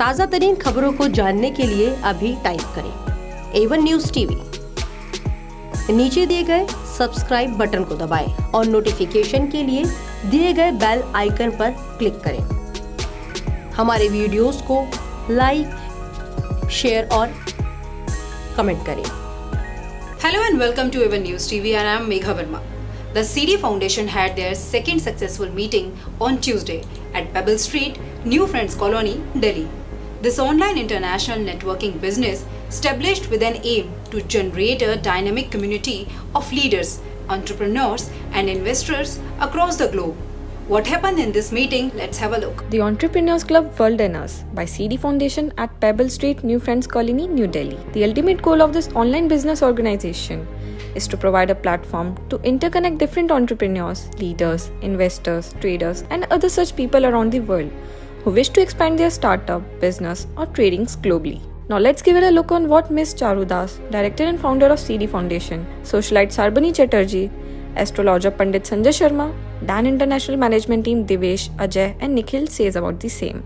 ताज़ा तरीन खबरों को जानने के लिए अभी टाइप करें A1 न्यूज़ टीवी। नीचे दिए गए सब्सक्राइब बटन को दबाएं और नोटिफिकेशन के लिए दिए गए बेल आइकन पर क्लिक करें। हमारे वीडियोस को लाइक, शेयर और कमेंट करें। Hello and welcome to A1 News TV and I am Megha Verma. The CD Foundation had their second successful meeting on Tuesday at Pebble Street, New Friends Colony, Delhi. This online international networking business established with an aim to generate a dynamic community of leaders, entrepreneurs and investors across the globe. What happened in this meeting? Let's have a look. The Entrepreneurs Club World and Us by CD Foundation at Pebble Street, New Friends Colony, New Delhi. The ultimate goal of this online business organization is to provide a platform to interconnect different entrepreneurs, leaders, investors, traders and other such people around the world who wish to expand their startup, business or tradings globally. Now let's give it a look on what Ms. Charu Das, Director and Founder of CD Foundation, Socialite Sarbani Chatterjee, Astrologer Pandit Sanjay Sharma, Dan International Management Team Devesh, Ajay and Nikhil says about the same.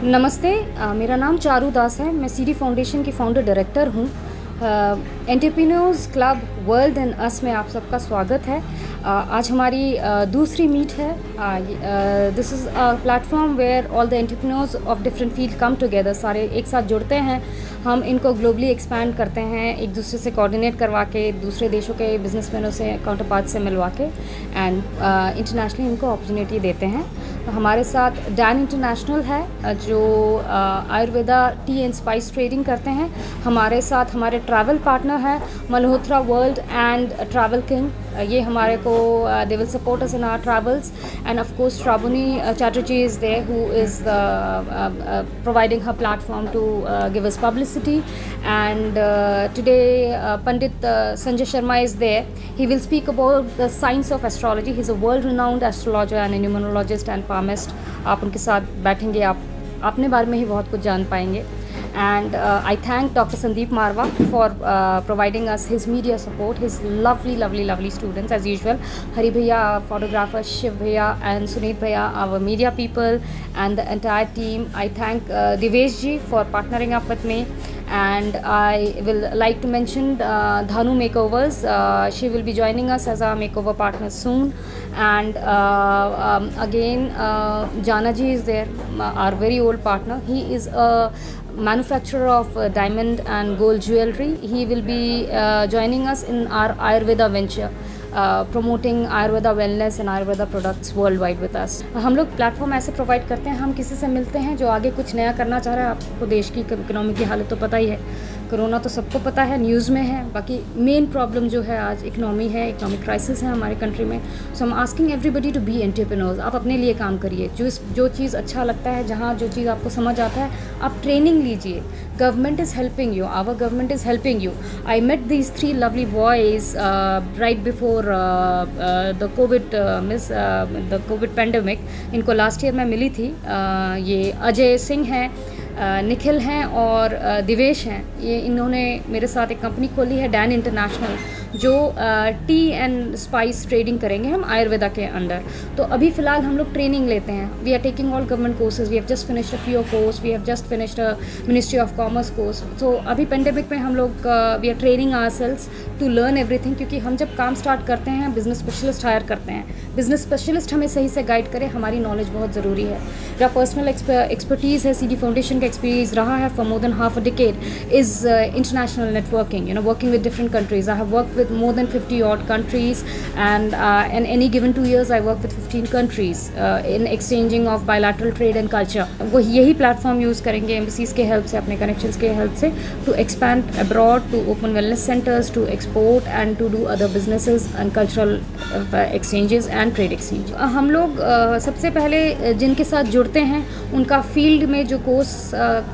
नमस्ते, मेरा नाम चारू दास है। मैं CD foundation की founder director हूँ। Entrepreneurs club world and अस में आप सबका स्वागत है। आज हमारी दूसरी मीट है। This is a platform where all the entrepreneurs of different field come together, सारे एक साथ जुड़ते हैं। हम इनको ग्लोबली एक्सपैंड करते हैं, एक दूसरे से कोऑर्डिनेट करवा के, दूसरे देशों के बिजनेसमैनों से, काउंटरपार्ट से मिलवा के एंड इंटरनेशनली इनको अपॉर्चुनिटी देते हैं। तो हमारे साथ डैन इंटरनेशनल है जो Ayurveda tea and spice trading करते हैं। हमारे साथ हमारे ट्रैवल पार्टनर है Malhotra world and travel king. ये हमारे को they will support us in our travels and of course Shravani Chatterjee is there who is providing her platform to give us publicity and today Pandit Sanjay Sharma is there. He will speak about the science of astrology. He's a world renowned astrologer and a numerologist and palmist. आप उनके साथ बैठेंगे, आप अपने बारे में ही बहुत कुछ जान पाएंगे। And I thank Dr. Sandeep Marwa for providing us his media support, his lovely students as usual. Hari Bhaiya, photographer, Shiv Bhaiya and Suneet Bhaiya, our media people and the entire team. I thank Devesh ji for partnering up with me. And I will like to mention Dhanu Makeovers. She will be joining us as our makeover partner soon. And again Jana ji is there, our very old partner. He is a manufacturer of diamond and gold jewelry. He will be joining us in our Ayurveda venture, promoting Ayurveda wellness and Ayurveda products worldwide with us. हम लोग platform ऐसे provide करते हैं, हम किसी से मिलते हैं जो आगे कुछ नया करना चाह रहा है। आपको देश की इकोनॉमी की हालत तो पता ही है, कोरोना तो सबको पता है, न्यूज़ में है। बाकी मेन प्रॉब्लम जो है आज इकोनॉमी है, इकोनॉमिक क्राइसिस है हमारे कंट्री में। सो हम asking everybody to be entrepreneurs. आप अपने लिए काम करिए, जो चीज़ अच्छा लगता है, जहाँ जो चीज़ आपको समझ आता है, आप ट्रेनिंग लीजिए। Government is helping you, our government is helping you. I met these 3 lovely boys right before the Covid pandemic. इनको लास्ट ईयर मैं मिली थी। ये अजय सिंह हैं, निखिल हैं और दिवेश हैं। ये इन्होंने मेरे साथ एक कंपनी खोली है डैन इंटरनेशनल, जो टी एंड स्पाइस ट्रेडिंग करेंगे हम आयुर्वेदा के अंडर। तो अभी फ़िलहाल हम लोग ट्रेनिंग लेते हैं। We are taking all government courses. We have just finished a few course, we have just finished a ministry of commerce course. तो अभी पेंडेमिक में हम लोग we are training ourselves to learn everything, क्योंकि हम जब काम स्टार्ट करते हैं बिजनेस स्पेशलिस्ट हायर करते हैं। बिजनेस स्पेशलिस्ट हमें सही से गाइड करे, हमारी नॉलेज बहुत ज़रूरी है। मेरा पर्सनल एक्सपर्टीज़ है, सीडी फाउंडेशन का एक्सपीरियंस रहा है for more than half a decade is international networking, you know, working with different countries. I have work with more than 50 odd countries and in any given 2 years I work with 15 countries in exchanging of bilateral trade and culture. वो यही platform use करेंगे embassies के help से, अपने connections के help से, to expand abroad, to open wellness centres, to export and to do other businesses and cultural exchanges and trade exchange. हम लोग सबसे पहले जिनके साथ जुड़ते हैं उनका फील्ड में जो कोर्स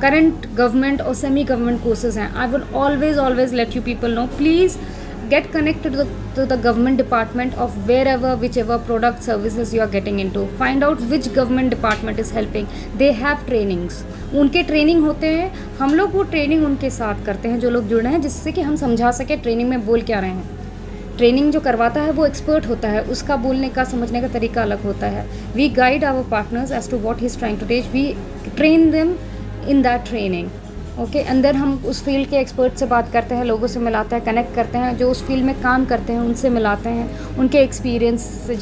करंट गवर्नमेंट और सेमी गवर्नमेंट कोर्सेज हैं, I will always let you people know, please get connected to the government department of whichever product services you are getting into. Find out which government department is helping. They have trainings. उनके training होते हैं, हम लोग वो training उनके साथ करते हैं जो लोग जुड़े हैं, जिससे कि हम समझा सके ट्रेनिंग में बोल क्या रहे हैं। ट्रेनिंग जो करवाता है वो एक्सपर्ट होता है, उसका बोलने का समझने का तरीका अलग होता है। We guide our partners as to what he is trying to teach, we train them in that training. Okay, अंदर हम उस फील्ड के एक्सपर्ट से बात करते हैं, लोगों से मिलाते हैं, कनेक्ट करते हैं, जो उस फील्ड में काम करते हैं उनसे मिलाते हैं, उनके एक्सपीरियंस से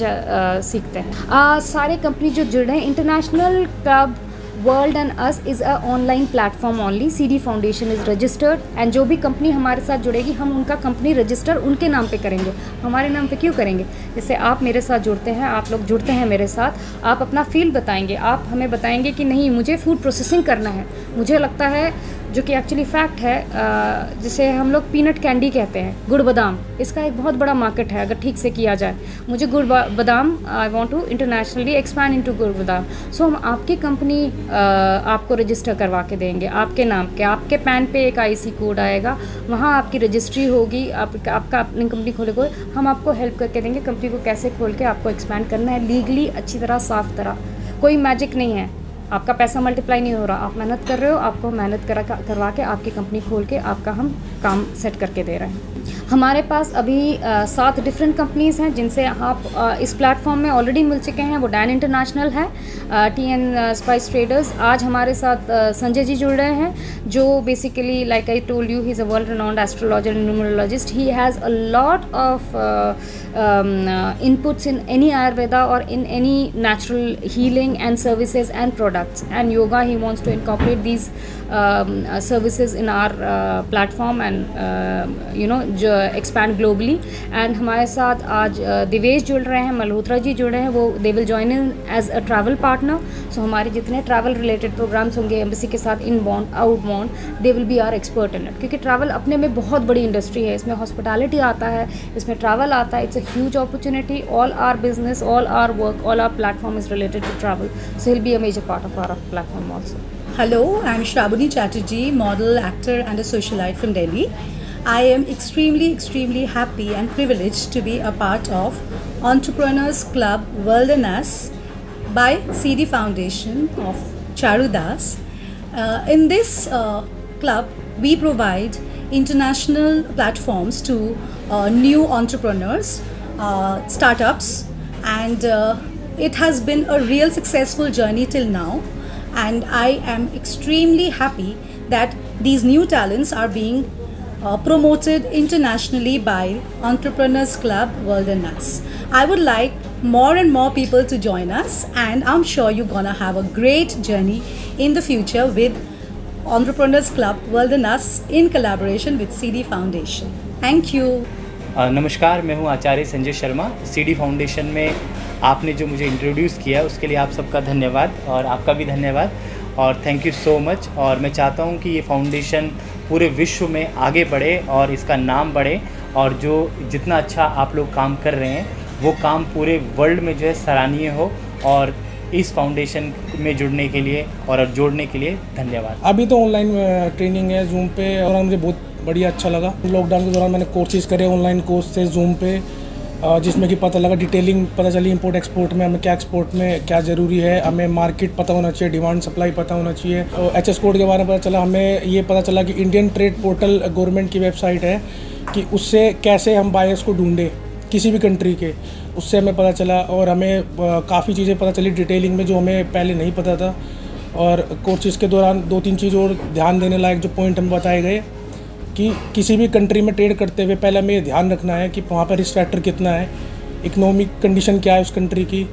सीखते हैं। सारे कंपनी जो जुड़े हैं, international club world and us is a online platform only. CD foundation is registered and जो भी कंपनी हमारे साथ जुड़ेगी हम उनका कंपनी रजिस्टर उनके नाम पे करेंगे, हमारे नाम पे क्यों करेंगे। जैसे आप मेरे साथ जुड़ते हैं, आप लोग जुड़ते हैं मेरे साथ, आप अपना फील्ड बताएंगे, आप हमें बताएंगे कि नहीं मुझे फूड प्रोसेसिंग करना है, मुझे लगता है, जो कि एक्चुअली फैक्ट है, जिसे हम लोग पीनट कैंडी कहते हैं, गुड़ बादाम, इसका एक बहुत बड़ा मार्केट है अगर ठीक से किया जाए। मुझे Gud Badam, I want to internationally expand into Gud Badam. सो हम आपकी कंपनी आपको रजिस्टर करवा के देंगे आपके नाम के, आपके पैन पे एक IC कोड आएगा, वहाँ आपकी रजिस्ट्री होगी, आपका अपनी कंपनी खोले को हम आपको हेल्प करके देंगे कंपनी को कैसे खोल के आपको एक्सपैंड करना है लीगली, अच्छी तरह, साफ तरह। कोई मैजिक नहीं है, आपका पैसा मल्टीप्लाई नहीं हो रहा, आप मेहनत कर रहे हो, आपको मेहनत करवा के आपकी कंपनी खोल के आपका हम काम सेट करके दे रहे हैं। हमारे पास अभी 7 डिफरेंट कंपनीज़ हैं जिनसे आप इस प्लेटफॉर्म में ऑलरेडी मिल चुके हैं। वो डैन इंटरनेशनल है, TN स्पाइस ट्रेडर्स। आज हमारे साथ संजय जी जुड़ रहे हैं, जो basically like I told you, he is a world renowned astrologer and numerologist. He has a lot of inputs in any Ayurveda or in any natural healing and services and products and yoga. He wants to incorporate these services in our platform and expand globally. And हमारे साथ आज दिवेश जुड़ रहे हैं, मल्होत्रा जी जुड़ रहे हैं, वो they will join in as a travel partner. So हमारे जितने travel related programs होंगे एम्बेसी के साथ, inbound outbound, they will be our expert in it. क्योंकि travel अपने में बहुत बड़ी इंडस्ट्री है, इसमें hospitality आता है, इसमें travel आता है, it's a huge opportunity. All our business, all our work, all our platform is related to travel. So he'll be a major part of our platform also. Hello, I'm Shravani Chatterjee, model, actor and a socialite from Delhi. I am extremely happy and privileged to be a part of Entrepreneurs Club World and Us by CD Foundation of Charu Das. In this club, we provide international platforms to new entrepreneurs, startups, and it has been a real successful journey till now. And I am extremely happy that these new talents are being promoted internationally by Entrepreneurs Club World and Us. I would like more and more people to join us, and I'm sure you're gonna have a great journey in the future with Entrepreneurs Club World and Us in collaboration with CD Foundation. Thank you. नमस्कार, मैं हूं आचार्य Sanjay Sharma. CD foundation में आपने जो मुझे introduce किया उसके लिए आप सबका धन्यवाद और आपका भी धन्यवाद और थैंक यू सो मच। और मैं चाहता हूं कि ये फाउंडेशन पूरे विश्व में आगे बढ़े और इसका नाम बढ़े और जो जितना अच्छा आप लोग काम कर रहे हैं वो काम पूरे वर्ल्ड में जो है सराहनीय हो। और इस फाउंडेशन में जुड़ने के लिए और जोड़ने के लिए धन्यवाद। अभी तो ऑनलाइन ट्रेनिंग है जूम पे और मुझे बहुत बढ़िया अच्छा लगा। लॉकडाउन के दौरान मैंने कोर्सेज करे ऑनलाइन कोर्स थे जूम पे, जिसमें कि पता लगा, डिटेलिंग पता चली इंपोर्ट एक्सपोर्ट में हमें क्या एक्सपोर्ट में क्या ज़रूरी है, हमें मार्केट पता होना चाहिए, डिमांड सप्लाई पता होना चाहिए। और HS कोड के बारे में पता चला, हमें ये पता चला कि इंडियन ट्रेड पोर्टल गवर्नमेंट की वेबसाइट है कि उससे कैसे हम बायर्स को ढूंढें किसी भी कंट्री के, उससे हमें पता चला। और हमें काफ़ी चीज़ें पता चली डिटेलिंग में जो हमें पहले नहीं पता था। और कोर्सेज़ के दौरान 2-3 चीज़ और ध्यान देने लायक जो पॉइंट हमें बताए गए कि किसी भी कंट्री में ट्रेड करते हुए पहले हमें ध्यान रखना है कि वहाँ पर रिस्क फैक्टर कितना है, इकोनॉमिक कंडीशन क्या है उस कंट्री की,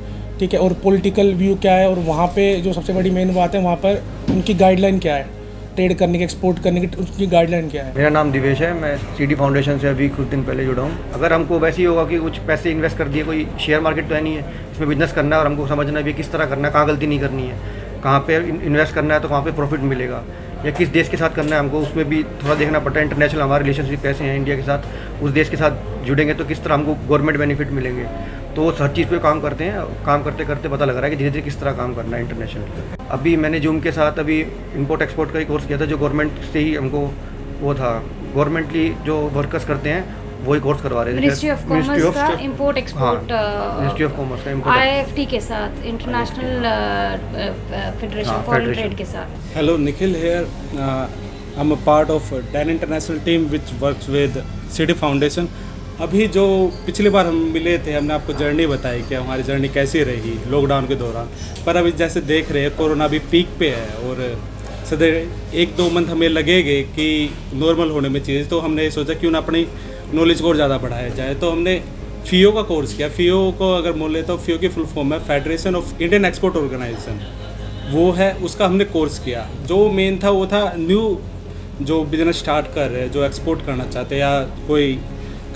ठीक है, और पॉलिटिकल व्यू क्या है, और वहाँ पे जो सबसे बड़ी मेन बात है वहाँ पर उनकी गाइडलाइन क्या है, ट्रेड करने की, एक्सपोर्ट करने की उनकी गाइडलाइन क्या है। मेरा नाम दिवेश है, मैं CD फाउंडेशन से अभी कुछ दिन पहले जुड़ा हूँ। अगर हमको वैसे ही होगा कि कुछ पैसे इन्वेस्ट कर दिए, कोई शेयर मार्केट तो है नहीं है, इसमें बिजनेस करना है और हमको समझना है किस तरह करना है, कहाँ गलती नहीं करनी है, कहाँ पे इन्वेस्ट करना है तो कहाँ पे प्रॉफिट मिलेगा, या किस देश के साथ करना है हमको, उसमें भी थोड़ा देखना पड़ता है। इंटरनेशनल हमारे रिलेशनशिप कैसे हैं इंडिया के साथ, उस देश के साथ जुड़ेंगे तो किस तरह हमको गवर्नमेंट बेनिफिट मिलेंगे। तो हर चीज़ पे काम करते हैं, काम करते करते पता लग रहा है कि धीरे धीरे किस तरह काम करना है इंटरनेशनल। अभी मैंने जूम के साथ अभी इंपोर्ट एक्सपोर्ट का ही कोर्स किया था, जो गवर्नमेंट से ही हमको वो था, गवर्नमेंटली जो वर्कर्स करते हैं वही कोर्स करवा रहे थे। मिनिस्ट्री ऑफ कॉमर्स का import export, ministry of commerce का इंपोर्ट, IFT के साथ, इंटरनेशनल फेडरेशन फॉरेन ट्रेड के साथ। Hello, Nikhil here. I'm a part of DAN International team which works with CD Foundation. अभी जो पिछली बार हम मिले थे हमने आपको जर्नी बताई कि हमारी जर्नी कैसी रही लॉकडाउन के दौरान, पर अभी जैसे देख रहे हैं कोरोना अभी पीक पे है और सदैव 1-2 मंथ हमें लगेंगे कि नॉर्मल होने में चीज़, तो हमने सोचा क्यों ना अपनी नॉलेज को और ज़्यादा बढ़ाया जाए। तो हमने FIO का कोर्स किया। FIO को अगर बोले तो FIO की फुल फॉर्म है federation of Indian export organization, वो है, उसका हमने कोर्स किया। जो मेन था वो था न्यू जो बिजनेस स्टार्ट कर रहे हैं, जो एक्सपोर्ट करना चाहते हैं या कोई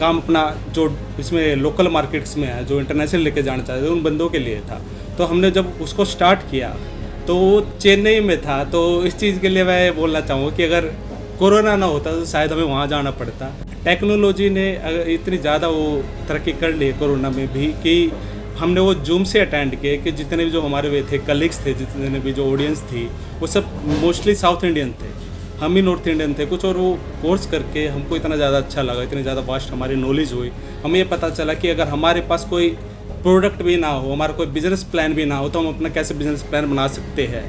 काम अपना जो इसमें लोकल मार्केट्स में है, जो इंटरनेशनल लेके जाना चाहते हैं, उन बंदों के लिए था। तो हमने जब उसको स्टार्ट किया तो वो चेन्नई में था। तो इस चीज़ के लिए मैं बोलना चाहूँगा कि अगर कोरोना ना होता तो शायद हमें वहाँ जाना पड़ता। टेक्नोलॉजी ने अगर इतनी ज़्यादा वो तरक्की कर ली कोरोना में भी कि हमने वो जूम से अटेंड किए कि जितने भी जो हमारे वे थे कलीग्स थे, जितने भी जो ऑडियंस थी, वो सब मोस्टली साउथ इंडियन थे, हम ही नॉर्थ इंडियन थे कुछ। और वो कोर्स करके हमको इतना ज़्यादा अच्छा लगा, इतनी ज़्यादा वास्ट हमारी नॉलेज हुई। हमें ये पता चला कि अगर हमारे पास कोई प्रोडक्ट भी ना हो, हमारा कोई बिजनेस प्लान भी ना हो, तो हम अपना कैसे बिजनेस प्लान बना सकते हैं।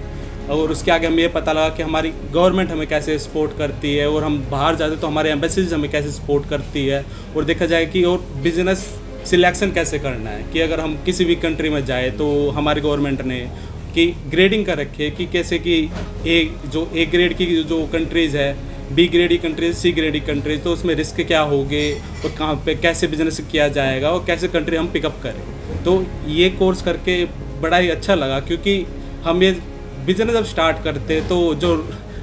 और उसके आगे हमें ये पता लगा कि हमारी गवर्नमेंट हमें कैसे सपोर्ट करती है, और हम बाहर जाते तो हमारे एम्बेसीज हमें कैसे सपोर्ट करती है। और देखा जाए कि और बिजनेस सिलेक्शन कैसे करना है, कि अगर हम किसी भी कंट्री में जाए तो हमारी गवर्नमेंट ने कि ग्रेडिंग कर रखे कि कैसे कि ए ग्रेड की जो कंट्रीज़ है, बी ग्रेड की कंट्रीज, सी ग्रेड की कंट्रीज, तो उसमें रिस्क क्या होंगे और कहाँ पे कैसे बिजनेस किया जाएगा और कैसे कंट्री हम पिकअप करें। तो ये कोर्स करके बड़ा ही अच्छा लगा, क्योंकि हम ये बिजनेस जब स्टार्ट करते तो जो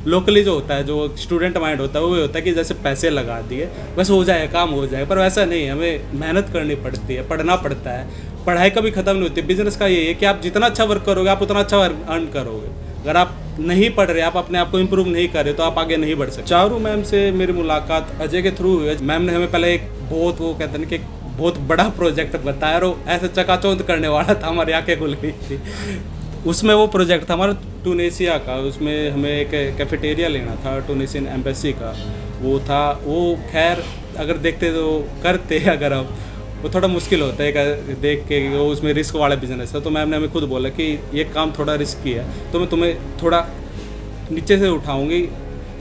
लोकली जो होता है, जो स्टूडेंट माइंड होता है, वो होता है कि जैसे पैसे लगा दिए बस हो जाए, काम हो जाए। पर वैसा नहीं, हमें मेहनत करनी पड़ती है, पढ़ना पड़ता है, पढ़ाई कभी ख़त्म नहीं होती। बिजनेस का ये है कि आप जितना अच्छा वर्क करोगे आप उतना अच्छा अर्न करोगे। अगर आप नहीं पढ़ रहे, आप अपने आप को इम्प्रूव नहीं कर रहे, तो आप आगे नहीं बढ़ सकते। चारू मैम से मेरी मुलाकात अजय के थ्रू हुई है। मैम ने हमें पहले एक बहुत वो कहते हैं कि बहुत बड़ा प्रोजेक्ट बताया, और ऐसे चकाचौंध करने वाला था, हमारी आंखें खुल गई थी। उसमें वो प्रोजेक्ट था हमारा टूनेशिया का, उसमें हमें एक कैफेटेरिया लेना था टूनेशियन एम्बेसी का, वो था। वो खैर अगर देखते तो करते, अगर अब वो थोड़ा मुश्किल होता है देख के, वो उसमें रिस्क वाला बिजनेस है। तो मैम ने हमें खुद बोला कि ये काम थोड़ा रिस्की है, तो मैं तुम्हें थोड़ा नीचे से उठाऊंगी,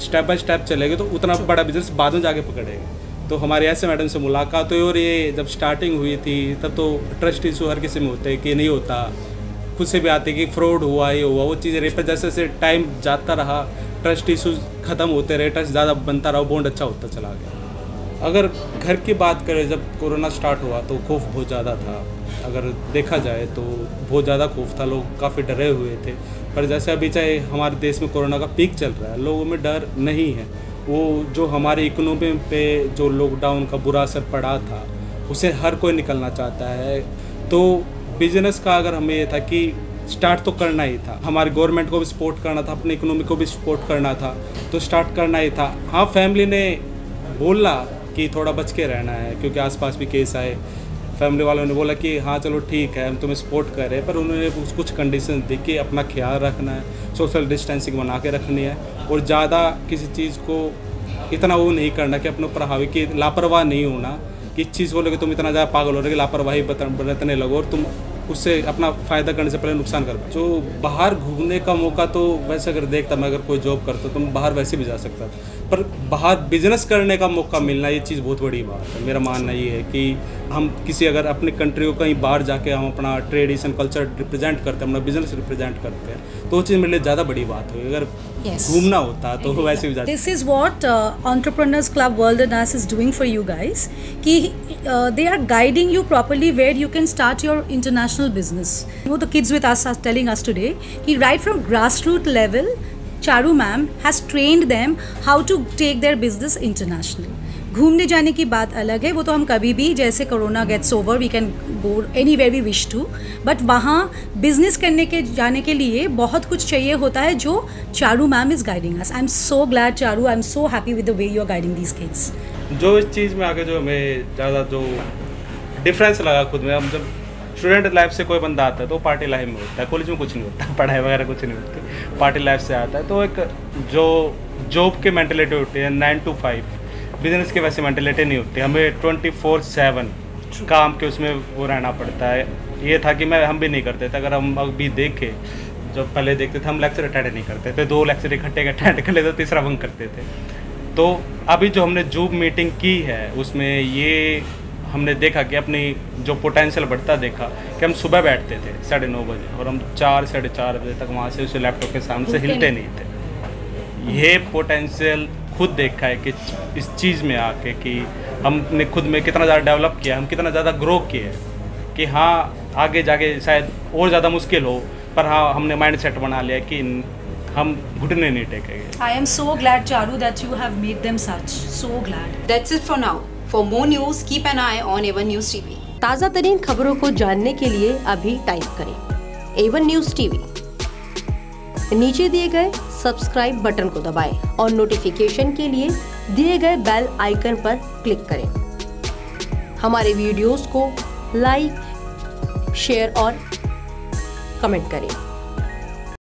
स्टेप बाय स्टेप चलेगी, तो उतना बड़ा बिजनेस बाद में जाके पकड़ेगी। तो हमारे ऐसे मैडम से मुलाकात हुई, और ये जब स्टार्टिंग हुई थी तब तो ट्रस्ट इशू हर किसी में होते हैं कि नहीं होता, खुद से भी आते कि फ्रॉड हुआ, ये हुआ, वो चीज़ें रही। पर जैसे जैसे टाइम जाता रहा, ट्रस्ट इशूज़ ख़त्म होते रहे, ट्रस्ट ज़्यादा बनता रहा, बॉन्ड अच्छा होता चला गया। अगर घर की बात करें, जब कोरोना स्टार्ट हुआ तो खौफ बहुत ज़्यादा था। अगर देखा जाए तो बहुत ज़्यादा खौफ था, लोग काफ़ी डरे हुए थे। पर जैसे अभी चाहे हमारे देश में कोरोना का पीक चल रहा है, लोगों में डर नहीं है। वो जो हमारी इकोनॉमी पे जो लॉकडाउन का बुरा असर पड़ा था, उसे हर कोई निकलना चाहता है। तो बिजनेस का अगर हमें ये था कि स्टार्ट तो करना ही था, हमारी गवर्नमेंट को भी सपोर्ट करना था, अपनी इकोनॉमी को भी सपोर्ट करना था, तो स्टार्ट करना ही था। हाँ, फैमिली ने बोला कि थोड़ा बच के रहना है, क्योंकि आसपास भी केस आए। फैमिली वालों ने बोला कि हाँ चलो ठीक है, हम तुम्हें सपोर्ट कर रहे हैं, पर उन्होंने कुछ कंडीशन दी कि अपना ख्याल रखना है, सोशल डिस्टेंसिंग बना के रखनी है, और ज़्यादा किसी चीज़ को इतना वो नहीं करना कि अपने ऊपर हावी, कि लापरवाह नहीं होना कि इस चीज़ को लेकर तुम इतना ज़्यादा पागल हो रहे कि लापरवाही बरतने लगो और तुम उससे अपना फ़ायदा करने से पहले नुकसान कर पाए। जो बाहर घूमने का मौका, तो वैसे अगर देखता मैं, अगर कोई जॉब करता तो मैं बाहर वैसे भी जा सकता था, पर बाहर बिजनेस करने का मौका मिलना, ये चीज़ बहुत बड़ी बात है। मेरा मानना ये है कि हम किसी अगर अपनी कंट्री को कहीं बाहर जाके हम अपना ट्रेडिशन कल्चर रिप्रेजेंट करते हैं, अपना बिजनेस रिप्रेजेंट करते हैं, तो वो चीज़ मेरे लिए ज़्यादा बड़ी बात हुई। अगर घूमना होता तो वैसे भी जाते। This is what entrepreneurs club world and us is doing for you guys, कि they are guiding you properly where you can start your international business. You know, the kids with us are telling us today कि right from grassroots level, Charu ma'am has trained them how to take their business international. घूमने जाने की बात अलग है, वो तो हम कभी भी, जैसे corona gets over we can go anywhere we wish to, but वहाँ बिजनेस करने के जाने के लिए बहुत कुछ चाहिए होता है, जो Charu ma'am is guiding us. I am so glad Charu, I am so happy with the way you are guiding these kids. जो इस चीज़ में आगे जो हमें ज़्यादा जो डिफरेंस लगा खुद में, हम जब स्टूडेंट लाइफ से कोई बंदा आता है तो पार्टी लाइफ में होता है, कॉलेज में कुछ नहीं होता, पढ़ाई वगैरह कुछ नहीं होती, पार्टी लाइफ से आता है, तो एक जो जॉब की मेंटलिटी होती है 9 to 5, बिजनेस की वैसी मेंटलिटी नहीं होती, हमें 24/7 काम के उसमें वो रहना पड़ता है। ये था कि हम भी नहीं करते थे। अगर हम अभी देखें, जब पहले देखते थे हम लेक्चर अटेंड नहीं करते थे, 2 लेक्चर इकट्ठे अटेंड कर लेते, तीसरा बंक करते थे। तो अभी जो हमने जूम मीटिंग की है, उसमें ये हमने देखा कि अपनी जो पोटेंशियल बढ़ता देखा कि हम सुबह बैठते थे 9:30 बजे, और हम 4 साढ़े 4 बजे तक वहाँ से उस लैपटॉप के सामने से हिलते नहीं थे। ये पोटेंशियल खुद देखा है कि इस चीज़ में आके कि हमने खुद में कितना ज़्यादा डेवलप किया, हम कितना ज़्यादा ग्रो किए कि हाँ आगे जाके शायद और ज़्यादा मुश्किल हो, पर हाँ हमने माइंड सेट बना लिया कि हम घुटने नहीं टेकेंगे। I am so glad, Charu, that you have made them such. So glad. That's it for now. For more news, keep an eye on A1 News TV. ताज़ा तरीन खबरों को जानने के लिए अभी टाइप करें A1 News TV। नीचे दिए गए सब्सक्राइब बटन को दबाएं और नोटिफिकेशन के लिए दिए गए बेल आइकन पर क्लिक करें। हमारे वीडियोस को लाइक, शेयर और कमेंट करें।